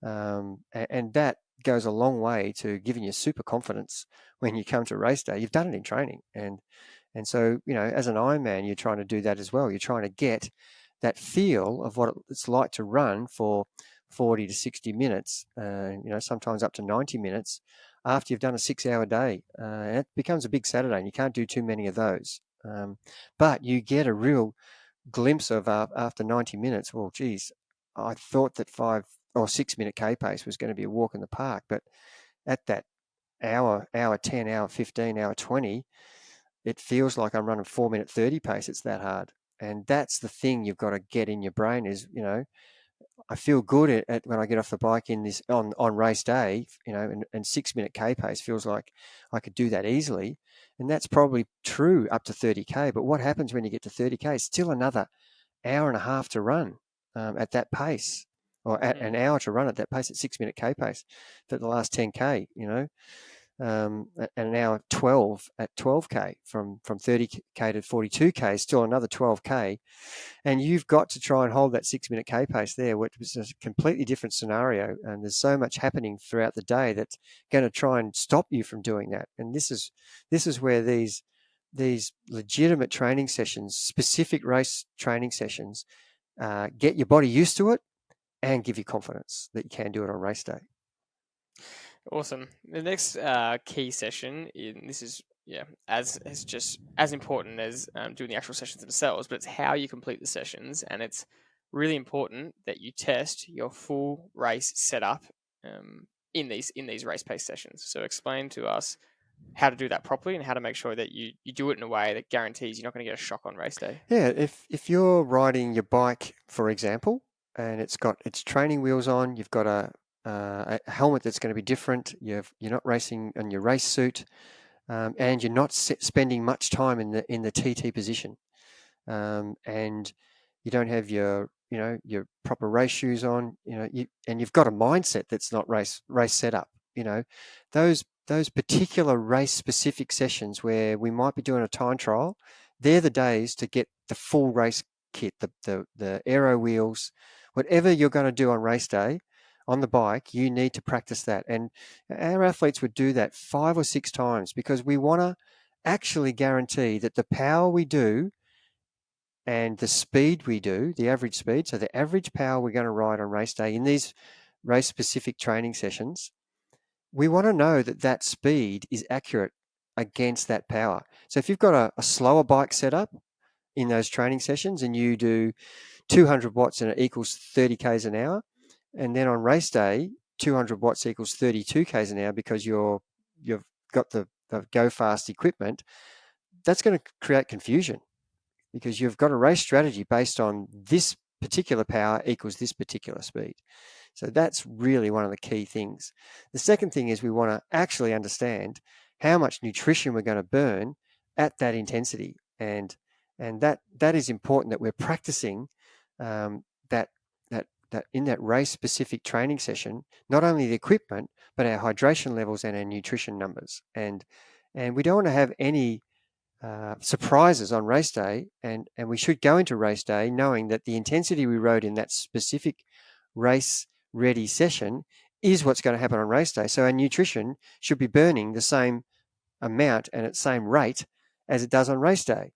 Speaker 2: And that goes a long way to giving you super confidence when you come to race day. You've done it in training. And so, as an Ironman, you're trying to do that as well. You're trying to get that feel of what it's like to run for 40 to 60 minutes, sometimes up to 90 minutes after you've done a 6-hour day. And it becomes a big Saturday, and you can't do too many of those. But you get a real glimpse of after 90 minutes, well, geez, I thought that 5 or 6 minute K pace was going to be a walk in the park. But at that hour 10, hour 15, hour 20, it feels like I'm running 4-minute 30 pace. It's that hard. And that's the thing you've got to get in your brain is, I feel good at when I get off the bike on race day, and 6-minute K pace feels like I could do that easily. And that's probably true up to 30K. But what happens when you get to 30K? It's still another hour and a half to run at that pace, or at an hour to run at that pace at 6-minute K pace for the last 10K, and an hour 12 at 12K from 30K to 42K, still another 12K. And you've got to try and hold that 6-minute K pace there, which is a completely different scenario. And there's so much happening throughout the day that's going to try and stop you from doing that. And this is where these legitimate training sessions, specific race training sessions, get your body used to it and give you confidence that you can do it on race day.
Speaker 1: Awesome. The next key session, this is as important as doing the actual sessions themselves, but it's how you complete the sessions, and it's really important that you test your full race setup in these race pace sessions. So explain to us how to do that properly and how to make sure that you do it in a way that guarantees you're not going to get a shock on race day.
Speaker 2: Yeah, if you're riding your bike, for example, and it's got its training wheels on, you've got a helmet that's going to be different. You're not racing in your race suit, and you're not spending much time in the TT position, and you don't have your proper race shoes on. And you've got a mindset that's not race setup. Those particular race specific sessions where we might be doing a time trial, they're the days to get the full race kit, the aero wheels, whatever you're going to do on race day on the bike, you need to practice that. And our athletes would do that 5 or 6 times, because we want to actually guarantee that the power we do and the speed we do, the average speed, so the average power we're going to ride on race day in these race specific training sessions, we want to know that speed is accurate against that power. So if you've got a slower bike setup in those training sessions and you do 200 watts and it equals 30 Ks an hour, and then on race day, 200 watts equals 32 Ks an hour because you've got the go fast equipment, that's going to create confusion, because you've got a race strategy based on this particular power equals this particular speed. So that's really one of the key things. The second thing is we want to actually understand how much nutrition we're going to burn at that intensity. And that is important, that we're practicing that in that race specific training session, not only the equipment, but our hydration levels and our nutrition numbers. And we don't want to have any surprises on race day, and we should go into race day knowing that the intensity we rode in that specific race ready session is what's going to happen on race day. So our nutrition should be burning the same amount and at the same rate as it does on race day.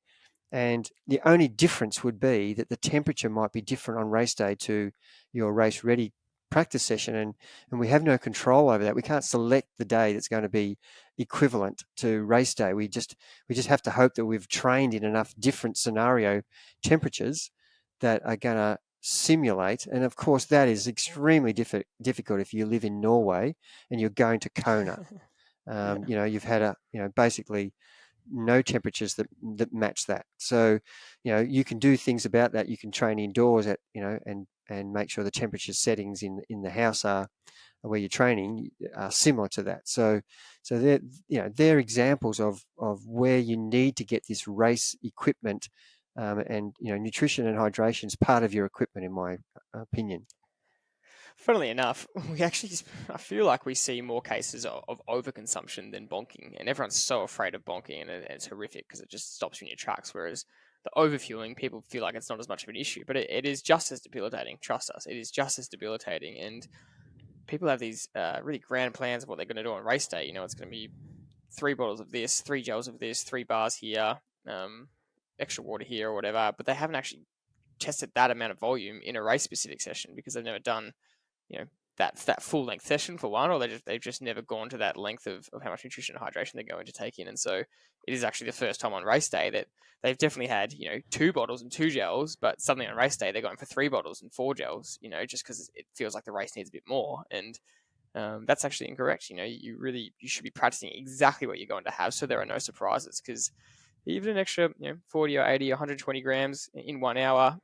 Speaker 2: And the only difference would be that the temperature might be different on race day to your race ready practice session, and we have no control over that. We can't select the day that's going to be equivalent to race day. We just have to hope that we've trained in enough different scenario temperatures that are going to simulate. And of course, that is extremely difficult if you live in Norway and you're going to Kona. You've had basically no temperatures that match that. So, you can do things about that. You can train indoors and make sure the temperature settings in the house are where you're training are similar to that. So they're examples of where you need to get this race equipment, and nutrition and hydration is part of your equipment, in my opinion.
Speaker 1: Funnily enough, I feel like we see more cases of overconsumption than bonking, and everyone's so afraid of bonking, and it's horrific because it just stops you in your tracks. Whereas the overfueling, people feel like it's not as much of an issue, but it is just as debilitating. Trust us, it is just as debilitating. And people have these really grand plans of what they're going to do on race day. It's going to be 3 bottles of this, 3 gels of this, 3 bars here, extra water here, or whatever. But they haven't actually tested that amount of volume in a race specific session because they've never done that full length session for one, or they've just never gone to that length of how much nutrition and hydration they're going to take in. And so it is actually the first time on race day that they've definitely had 2 bottles and 2 gels, but suddenly on race day they're going for 3 bottles and 4 gels, just because it feels like the race needs a bit more. And that's actually incorrect. You should be practicing exactly what you're going to have, so there are no surprises, because even an extra 40 or 80 or 120 grams in 1 hour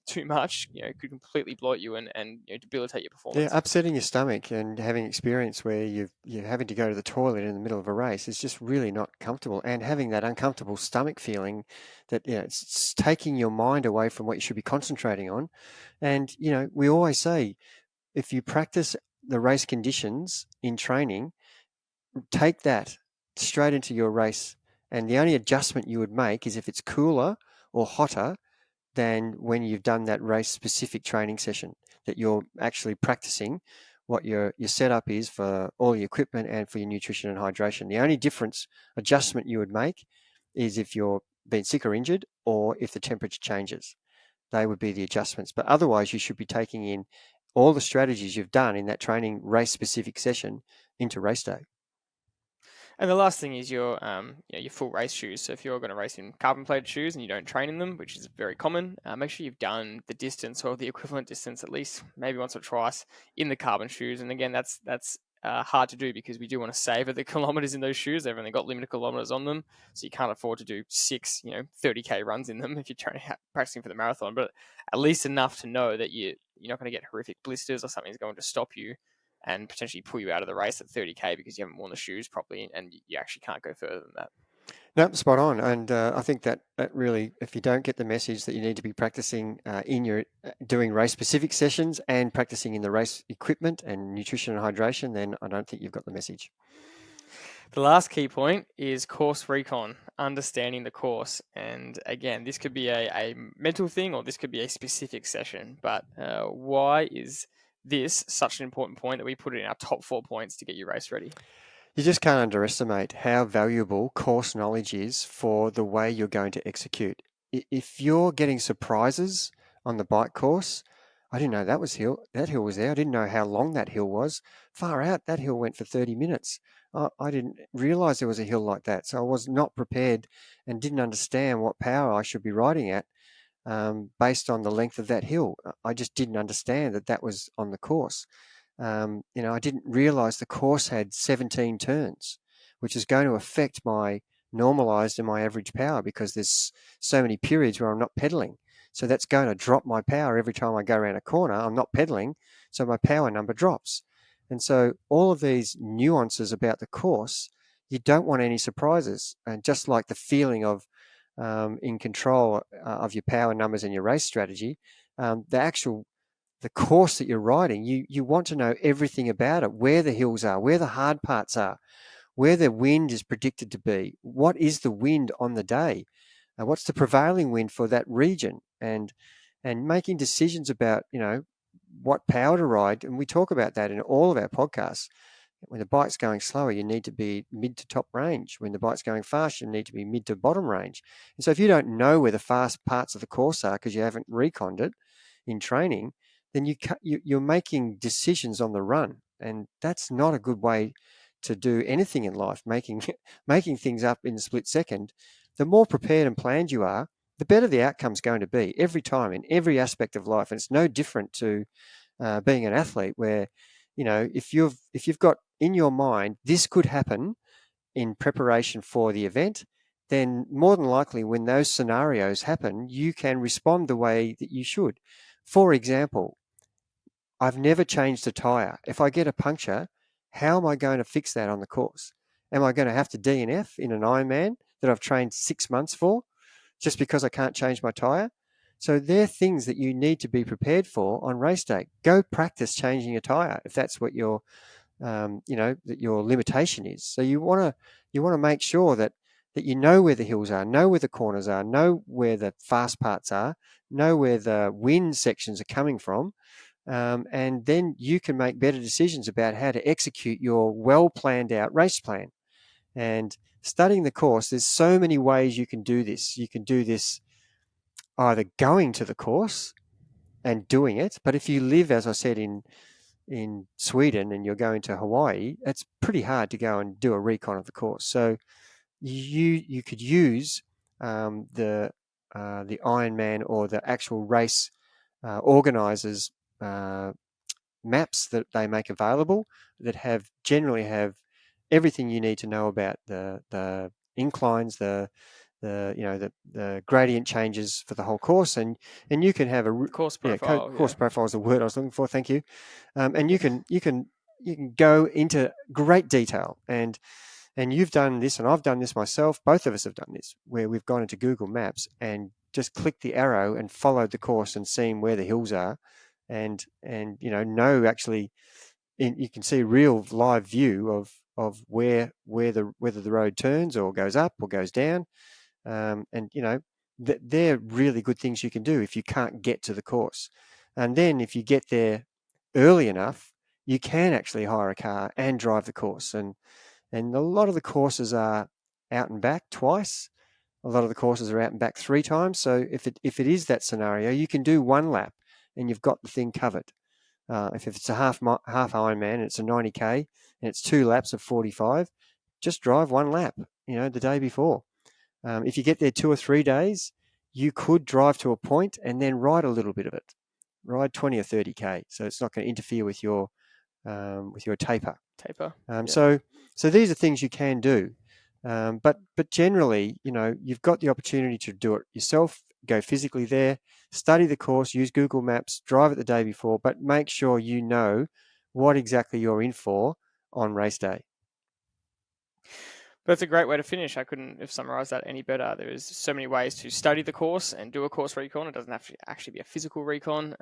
Speaker 1: too much could completely bloat you and debilitate your performance.
Speaker 2: Yeah, upsetting your stomach and having experience where you're having to go to the toilet in the middle of a race is just really not comfortable, and having that uncomfortable stomach feeling that it's taking your mind away from what you should be concentrating on. And we always say, if you practice the race conditions in training, take that straight into your race. And the only adjustment you would make is if it's cooler or hotter than when you've done that race-specific training session, that you're actually practicing what your setup is for all your equipment and for your nutrition and hydration. The only adjustment you would make is if you're been sick or injured, or if the temperature changes. They would be the adjustments. But otherwise, you should be taking in all the strategies you've done in that training race-specific session into race day.
Speaker 1: And the last thing is your full race shoes. So if you're going to race in carbon plated shoes and you don't train in them, which is very common, make sure you've done the distance or the equivalent distance at least maybe once or twice in the carbon shoes. And again, that's hard to do because we do want to savor the kilometers in those shoes. They've only got limited kilometers on them, so you can't afford to do 6 30k runs in them if you're practicing for the marathon. But at least enough to know that you're not going to get horrific blisters or something's going to stop you and potentially pull you out of the race at 30k because you haven't worn the shoes properly, and you actually can't go further than that.
Speaker 2: No, spot on. And I think that really, if you don't get the message that you need to be practicing in your doing race-specific sessions and practicing in the race equipment and nutrition and hydration, then I don't think you've got the message.
Speaker 1: The last key point is course recon, understanding the course. And again, this could be a mental thing or this could be a specific session, but why is this such an important point that we put it in our top 4 points to get you race ready?
Speaker 2: You just can't underestimate how valuable course knowledge is for the way you're going to execute. If you're getting surprises on the bike course, I didn't know that hill was there. I didn't know how long that hill was. Far out, that hill went for 30 minutes. I didn't realize there was a hill like that. So I was not prepared and didn't understand what power I should be riding at based on the length of that hill. I just didn't understand that was on the course. I didn't realize the course had 17 turns, which is going to affect my normalized and my average power because there's so many periods where I'm not pedaling. So that's going to drop my power every time I go around a corner. I'm not pedaling, so my power number drops. And so all of these nuances about the course, you don't want any surprises. And just like the feeling of in control of your power numbers and your race strategy, the course that you're riding, you want to know everything about it, where the hills are, where the hard parts are, where the wind is predicted to be, what is the wind on the day, what's the prevailing wind for that region, and making decisions about, what power to ride. And we talk about that in all of our podcasts. When the bike's going slower, you need to be mid to top range. When the bike's going fast, you need to be mid to bottom range. And so if you don't know where the fast parts of the course are because you haven't reconned it in training, then you're making decisions on the run. And that's not a good way to do anything in life, making things up in a split second. The more prepared and planned you are, the better the outcome's going to be every time in every aspect of life. And it's no different to being an athlete, where, if you've got in your mind this could happen in preparation for the event, then more than likely when those scenarios happen, you can respond the way that you should. For example, I've never changed a tire. If I get a puncture, how am I going to fix that on the course? Am I going to have to DNF in an Ironman that I've trained 6 months for just because I can't change my tire? So they're things that you need to be prepared for on race day. Go practice changing a tire if that's what your, that your limitation is. So you want to make sure that you know where the hills are, know where the corners are, know where the fast parts are, know where the wind sections are coming from. And then you can make better decisions about how to execute your well planned out race plan. And studying the course, there's so many ways you can do this. You can do this either going to the course and doing it, but if you live, as I said, in Sweden and you're going to Hawaii, it's pretty hard to go and do a recon of the course. So you could use the Ironman or the actual race organisers maps that they make available that generally have everything you need to know about the inclines, the gradient changes for the whole course, and you can have a
Speaker 1: course profile.
Speaker 2: Course profile is the word I was looking for. Thank you. And you can go into great detail, and you've done this, and I've done this myself. Both of us have done this, where we've gone into Google Maps and just clicked the arrow and followed the course and seen where the hills are, and actually, you can see a real live view of whether the road turns or goes up or goes down. They're really good things you can do if you can't get to the course. And then if you get there early enough, you can actually hire a car and drive the course. And a lot of the courses are out and back twice. A lot of the courses are out and back 3 times. So if it is that scenario, you can do 1 lap and you've got the thing covered. If it's a half Ironman and it's a 90K and it's 2 laps of 45, just drive 1 lap, the day before. If you get there 2 or 3 days, you could drive to a point and then ride a little bit of it. Ride 20 or 30K, so it's not going to interfere with your taper.
Speaker 1: Yeah.
Speaker 2: So these are things you can do, but generally, you've got the opportunity to do it yourself. Go physically there, study the course, use Google Maps, drive it the day before, but make sure you know what exactly you're in for on race day.
Speaker 1: But it's a great way to finish. I couldn't have summarized that any better. There is so many ways to study the course and do a course recon. It doesn't have to actually be a physical recon.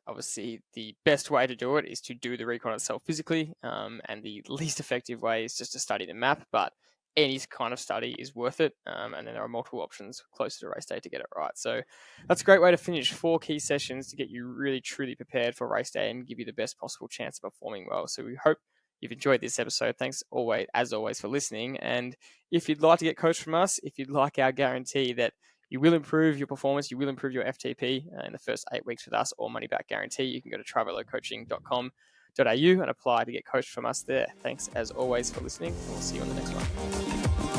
Speaker 1: Obviously, the best way to do it is to do the recon itself physically, and the least effective way is just to study the map. But any kind of study is worth it, and then there are multiple options closer to race day to get it right. So that's a great way to finish 4 key sessions to get you really, truly prepared for race day and give you the best possible chance of performing well. So we hope you've enjoyed this episode. Thanks as always for listening. And if you'd like to get coached from us, if you'd like our guarantee that you will improve your performance, you will improve your FTP in the first 8 weeks with us, or money back guarantee, you can go to triathloncoaching.com.au and apply to get coached from us there. Thanks as always for listening, and we'll see you on the next one.